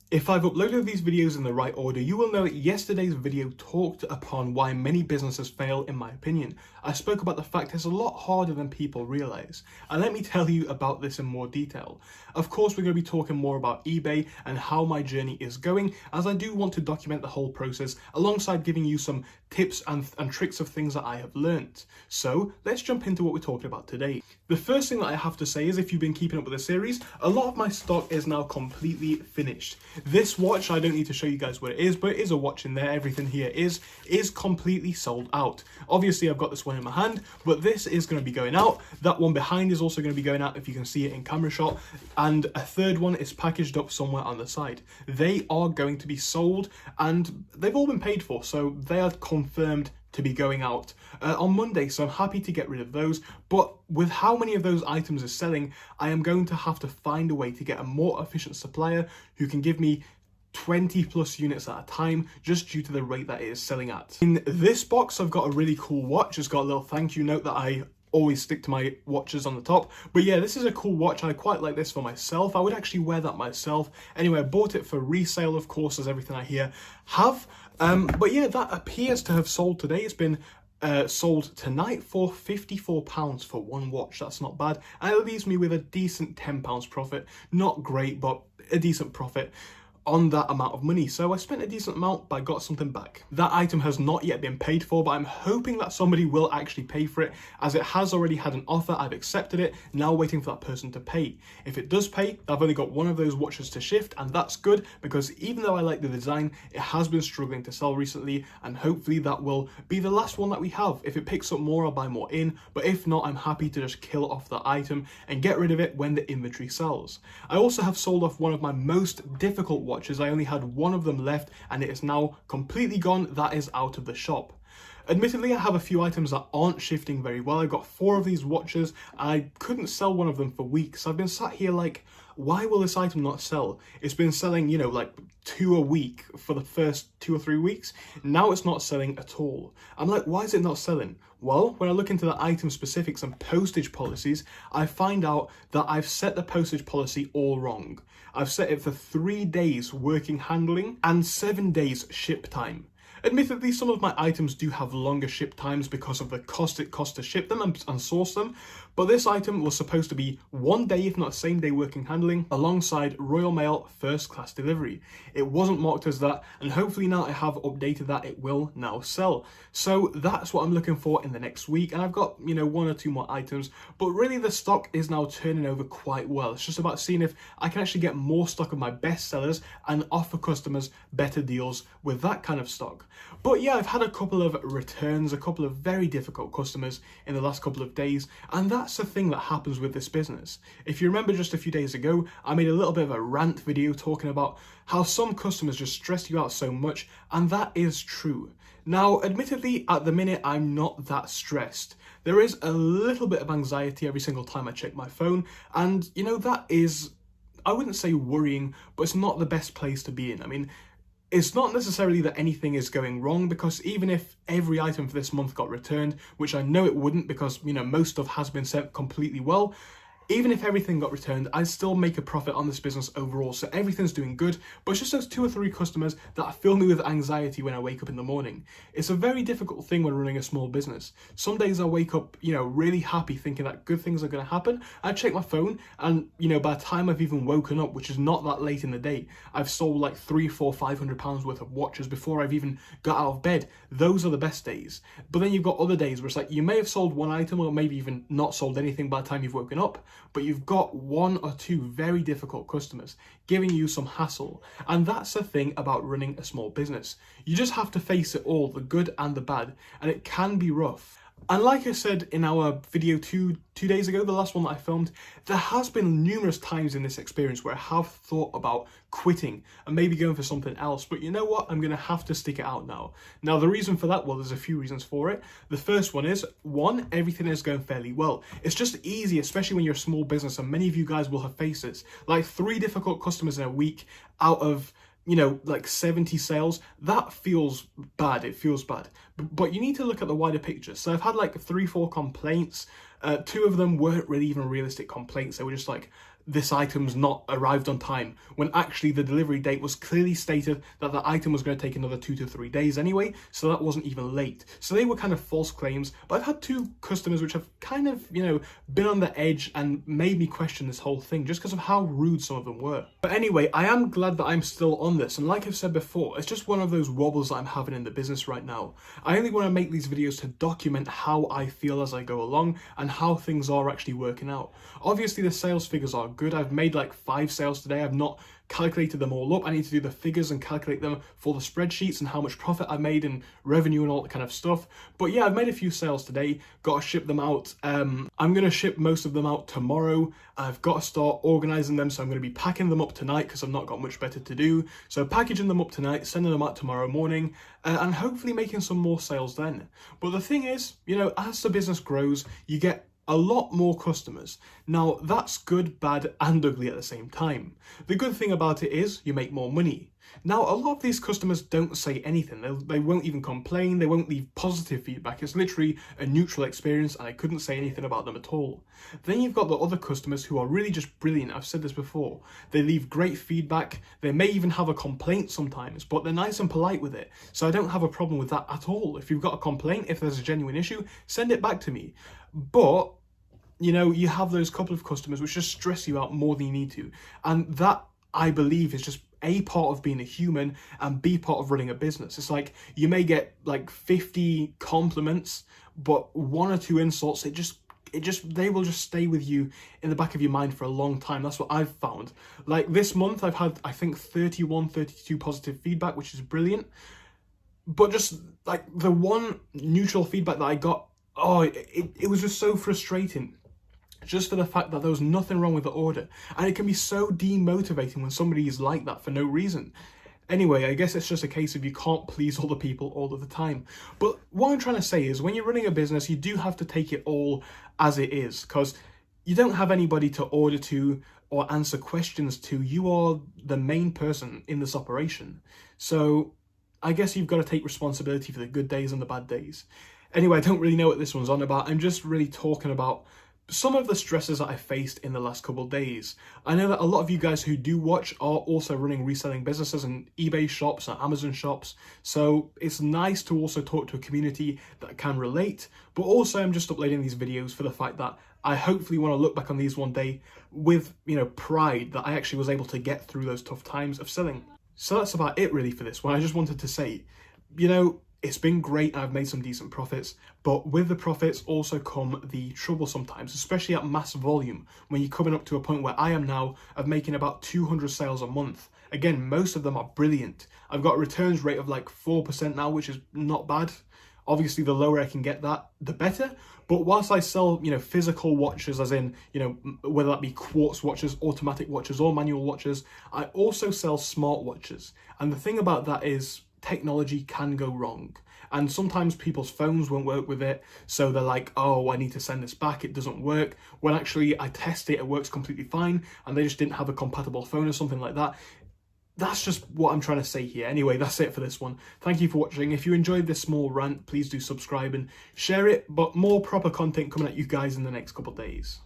If I've uploaded these videos in the right order, you will know that yesterday's video talked upon why many businesses fail, in my opinion. I spoke about the fact it's a lot harder than people realise, and let me tell you about this in more detail. Of course, we're going to be talking more about eBay and how my journey is going, as I do want to document the whole process alongside giving you some tips and tricks of things that I have learnt. So let's jump into what we're talking about today. The first thing that I have to say is, if you've been keeping up with the series, a lot of my stock is now completely finished. This watch, I don't need to show you guys what it is, but it is a watch in there. Everything here is completely sold out. Obviously, I've got this one in my hand, but this is going to be going out. That one behind is also going to be going out, if you can see it in camera shot. And a third one is packaged up somewhere on the side. They are going to be sold, and they've all been paid for, so they are confirmed to be going out on Monday, so I'm happy to get rid of those. But with how many of those items are selling, I am going to have to find a way to get a more efficient supplier who can give me 20 plus units at a time, just due to the rate that it is selling at. In this box, I've got a really cool watch. It's got a little thank you note that I always stick to my watches on the top. But yeah, this is a cool watch. I quite like this for myself. I would actually wear that myself. Anyway, I bought it for resale, of course, as everything I hear have. But yeah, that appears to have sold today. It's been sold tonight for £54 for one watch. That's not bad, and it leaves me with a decent £10 profit. Not great, but a decent profit on that amount of money. So I spent a decent amount, but I got something back. That item has not yet been paid for, but I'm hoping that somebody will actually pay for it, as it has already had an offer. I've accepted it, now waiting for that person to pay. If it does pay, I've only got one of those watches to shift, and that's good, because even though I like the design, it has been struggling to sell recently, and hopefully that will be the last one that we have. If it picks up more, I'll buy more in, but if not, I'm happy to just kill off that item and get rid of it when the inventory sells. I also have sold off one of my most difficult watches. I only had one of them left, and it is now completely gone. That is out of the shop. Admittedly, I have a few items that aren't shifting very well. I've got 4 of these watches, and I couldn't sell one of them for weeks. I've been sat here like, why will this item not sell? It's been selling, you know, like 2 a week for the first 2 or 3 weeks. Now it's not selling at all. I'm like, why is it not selling? Well, when I look into the item specifics and postage policies, I find out that I've set the postage policy all wrong. I've set it for 3 days working handling and 7 days ship time. Admittedly, some of my items do have longer ship times because of the cost it costs to ship them and source them, but this item was supposed to be 1 day, if not same day working handling, alongside Royal Mail first class delivery. It wasn't marked as that, and hopefully now I have updated that, it will now sell. So that's what I'm looking for in the next week, and I've got, you know, 1 or 2 more items, but really the stock is now turning over quite well. It's just about seeing if I can actually get more stock of my best sellers and offer customers better deals with that kind of stock. But yeah, I've had a couple of returns, a couple of very difficult customers in the last couple of days, and that's the thing that happens with this business. If you remember, just a few days ago, I made a little bit of a rant video talking about how some customers just stress you out so much, and that is true. Now, admittedly, at the minute, I'm not that stressed. There is a little bit of anxiety every single time I check my phone, and you know, that is, I wouldn't say worrying, but it's not the best place to be in. I mean, it's not necessarily that anything is going wrong, because even if every item for this month got returned, which I know it wouldn't, because, you know, most stuff has been sent completely well, even if everything got returned, I'd still make a profit on this business overall, so everything's doing good. But it's just those 2 or 3 customers that fill me with anxiety when I wake up in the morning. It's a very difficult thing when running a small business. Some days I wake up, you know, really happy, thinking that good things are going to happen. I check my phone, and, you know, by the time I've even woken up, which is not that late in the day, I've sold like 300, 400, £500 worth of watches before I've even got out of bed. Those are the best days. But then you've got other days where it's like, you may have sold 1 item, or maybe even not sold anything by the time you've woken up, but you've got 1 or 2 very difficult customers giving you some hassle. And that's the thing about running a small business. You just have to face it all, the good and the bad, and it can be rough. And like I said in our video two days ago, the last one that I filmed, there has been numerous times in this experience where I have thought about quitting and maybe going for something else, but you know what, I'm going to have to stick it out now. Now, the reason for that, well, there's a few reasons for it. The first one is, 1, everything is going fairly well. It's just easy, especially when you're a small business, and many of you guys will have faced this, like 3 difficult customers in a week out of, you know, like 70 sales. That feels bad. It feels bad. But you need to look at the wider picture. So I've had like 3, 4 complaints. 2 of them weren't really even realistic complaints. They were just like this item's not arrived on time, when actually the delivery date was clearly stated that the item was going to take another 2 to 3 days anyway, so that wasn't even late. So they were kind of false claims, but I've had 2 customers which have kind of, you know, been on the edge and made me question this whole thing just because of how rude some of them were. But anyway, I am glad that I'm still on this, and like I've said before, it's just one of those wobbles that I'm having in the business right now. I only want to make these videos to document how I feel as I go along and how things are actually working out. Obviously the sales figures are good. I've made like 5 sales today. I've not calculated them all up. I need to do the figures and calculate them for the spreadsheets and how much profit I made and revenue and all that kind of stuff. But yeah, I've made a few sales today, got to ship them out. I'm going to ship most of them out tomorrow. I've got to start organizing them, so I'm going to be packing them up tonight because I've not got much better to do. So packaging them up tonight, sending them out tomorrow morning, and hopefully making some more sales then. But the thing is, you know, as the business grows, you get a lot more customers. Now that's good, bad and ugly at the same time. The good thing about it is you make more money. Now a lot of these customers don't say anything. They won't even complain, they won't leave positive feedback. It's literally a neutral experience and I couldn't say anything about them at all. Then you've got the other customers who are really just brilliant. I've said this before. They leave great feedback. They may even have a complaint sometimes, but they're nice and polite with it. So I don't have a problem with that at all. If you've got a complaint, if there's a genuine issue, send it back to me. But you know, you have those couple of customers which just stress you out more than you need to. And that, I believe, is just A, part of being a human, and B, part of running a business. It's like, you may get like 50 compliments, but 1 or 2 insults, they will just stay with you in the back of your mind for a long time. That's what I've found. Like this month, I've had, I think, 32 positive feedback, which is brilliant. But just like the one neutral feedback that I got, oh, it was just so frustrating. Just for the fact that there was nothing wrong with the order. And it can be so demotivating when somebody is like that for no reason. Anyway, I guess it's just a case of you can't please all the people all of the time. But what I'm trying to say is, when you're running a business, you do have to take it all as it is, because you don't have anybody to order to or answer questions to. You are the main person in this operation. So I guess you've got to take responsibility for the good days and the bad days. Anyway, I don't really know what this one's on about. I'm just really talking about some of the stresses that I faced in the last couple of days. I know that a lot of you guys who do watch are also running reselling businesses and eBay shops and Amazon shops. So it's nice to also talk to a community that can relate. But also I'm just uploading these videos for the fact that I hopefully want to look back on these one day with, you know, pride that I actually was able to get through those tough times of selling. So that's about it really for this one. I just wanted to say, you know, it's been great. I've made some decent profits, but with the profits also come the trouble sometimes, especially at mass volume, when you're coming up to a point where I am now of making about 200 sales a month. Again, most of them are brilliant. I've got a returns rate of like 4% now, which is not bad. Obviously, the lower I can get that, the better. But whilst I sell, you know, physical watches, as in, you know, whether that be quartz watches, automatic watches, or manual watches, I also sell smart watches. And the thing about that is, technology can go wrong, and sometimes people's phones won't work with it, so they're like, oh, I need to send this back, it doesn't work, when actually I test it, it works completely fine, and they just didn't have a compatible phone or something like that. That's just what I'm trying to say here. Anyway, that's it for this one. Thank you for watching. If you enjoyed this small rant, please do subscribe and share it, but more proper content coming at you guys in the next couple of days.